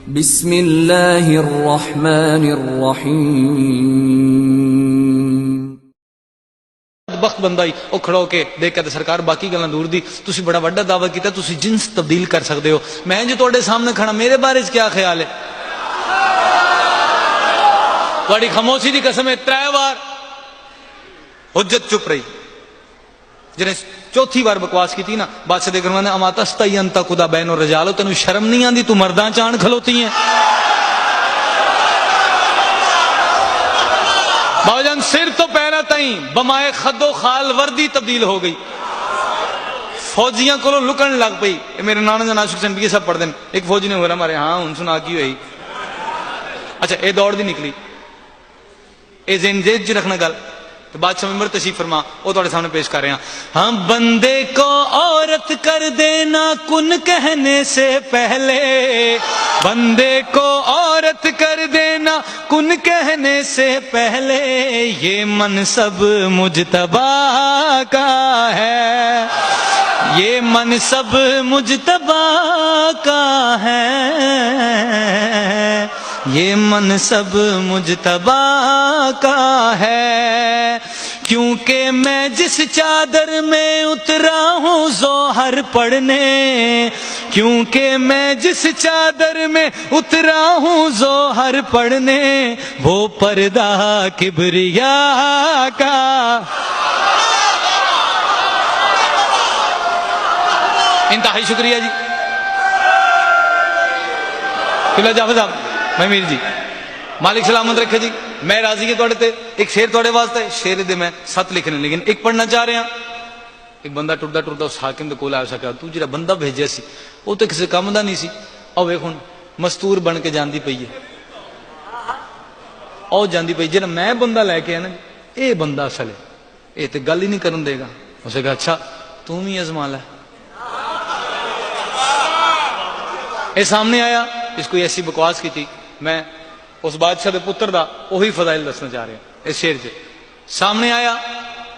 بسم اللہ الرحمن الرحیم۔ بخت بندہ ہی وہ کھڑا ہو کے دیکھ کے سرکار باقی گلاں دور دی، تسی بڑا وڈا دعویٰ کیتا تسی جنس تبدیل کر سکتے ہو، میں جو تواڈے سامنے کھڑا میرے بارے کیا خیال ہے؟ تواڈی خاموشی دی قسم ہے 3 بار حجت چپ رہی، جنہیں چوتھی بار بکواس کی تھی نا بادشاہ دے فرمانے اما تستحی ان تقعد بین الرجال، تینوں شرم نہیں آندی تو مرداں چان کھلوتی ہیں؟ بابا جان سر تو پیرا تائیں بمائے خد و خال وردی تبدیل ہو گئی، فوجیاں کو لکن لگ پئی، میرے نانا جان عاشق حسین بھی سب پڑھ دیں، ایک فوجی نے ہو رہا مارے ہاں ان سنا کی ہوئی، اچھا اے دوڑ دی نکلی، اے ذہن جیج جی رکھنا گل تو بادشاہ ممبر تشریف فرما وہ تھوڑے سامنے پیش کر رہے ہیں۔ ہاں بندے کو عورت کر دینا کن کہنے سے پہلے، بندے کو عورت کر دینا کن کہنے سے پہلے، یہ منصب مجتبی کا ہے، یہ منصب مجتبی کا ہے، یہ منصب مجتبی کا ہے، کیونکہ میں جس چادر میں اترا ہوں ظہر پڑھنے، کیونکہ میں جس چادر میں اترا ہوں ظہر پڑھنے، وہ پردہ کبریا کا۔ انتہائی شکریہ جی قبلہ جعفر صاحب میں میر جی، مالک سلامت رکھے جی، میں راضی کے توڑے تے ایک شیر توڑے واسطے، شیر دے میں 7 لکھنے لیکن ایک پڑھنا چاہ رہے ہیں۔ ایک بندہ ٹردا ٹردا اس حاکم دے کول آیا سکا، تو جڑا بندہ بھیجیا سی وہ تو کسی کام دا نہیں سی، او ویکھ ہن مستور بن کے جاندی پئی ہے، او جاندی پئی جڑا میں بندہ لے کے آیا نا اے بندہ اصل ہے، اے تے گل ہی نہیں کرن دے گا۔ اسے کہا اچھا تو بھی ازما لے، اے سامنے آیا، اس کو ایسی بکواس کی تھی، میں اس بادشاہ دے پتر دا وہی فضائل دسنا چاہ رہے ہیں اس شیر سے، سامنے آیا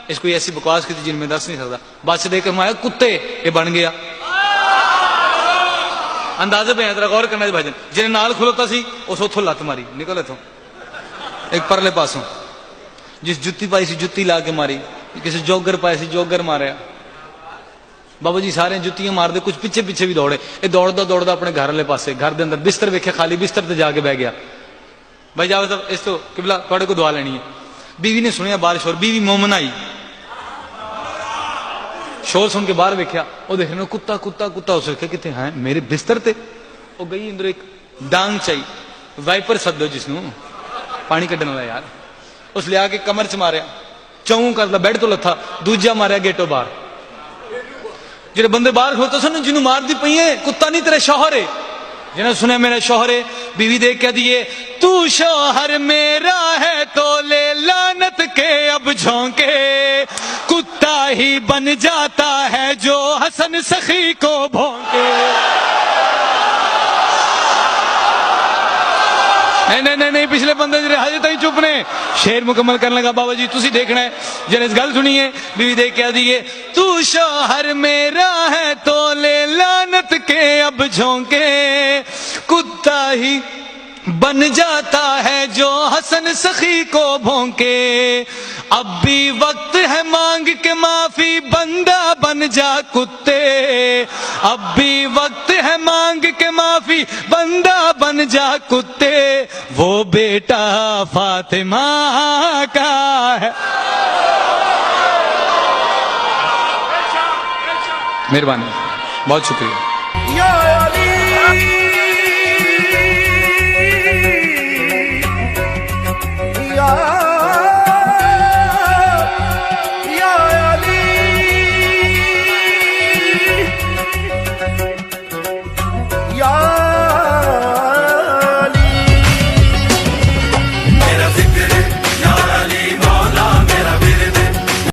اس کو ایسی بکواس کی تھی جن میں دس نہیں سکتا، بادشاہ دیکھ کر مایا کتے یہ بن گیا، اندازے پہ ذرا غور کرنا بھائی جان، جنہیں نال کھلوتا سی اس اتھوں لت ماری نکل اتھوں ایک پرلے پاسوں، جس جتی پائی سی جتی لا کے ماری، کسی جوگر پائی سی جوگر ماریا، بابا جی سارے جتیاں مار دے، کچھ پیچھے پیچھے بھی دوڑے، یہ دوڑدا دوڑدا اپنے گھر والے پاسے، گھر دے اندر بستر ویکھے خالی، بستر تے جا کے بہ گیا۔ بھائی جاوید صاحب اس تو قبلہ تھوڑے کو دعا لینی ہے، بیوی نے سنیا بارش اور بیوی مومن آئی، شور سن کے باہر ویکھیا، وہ دیکھ رہے کتا کتا کتا، اس نے کہا کتے ہیں میرے بستر تے، وہ گئی اندر ایک ڈانگ چائی، وائپر سدو جس نو پانی کڈن والا یار، اس لیا کے کمر چ ماریا، چوں کردا بیڈ تو لتھا، دوجا ماریا گیٹوں باہر، جڑے بندے باہر کھوتے سن جنوں مار دی پئی ہے کتا نہیں تیرے شوہر ہے، جنہیں سنے میرے شوہر ہے، بیوی دیکھ کہہ دیے تو شوہر میرا ہے تو لے لعنت کے اب جھونکے، کتا ہی بن جاتا ہے جو حسن سخی کو بھونکے۔ نہیں پچھلے بندے جڑے حاجت تھی چپ نے، شیر مکمل کرنے لگا، بابا جی تسی دیکھنا ہے جنہیں اس گل سنی ہے، بیوی دیکھ کہہ دیے تو شوہر میرا ہے تو لے لعنت کے اب جھونکے، کتا ہی بن جاتا ہے جو حسن سخی کو بھونکے، اب بھی وقت ہے مانگ کے معافی بندہ بن جا کتے، اب بھی وقت ہے مانگ کے معافی بندہ بن جا کتے، وہ بیٹا فاطمہ کا ہے۔ مہربانی، بہت شکریہ۔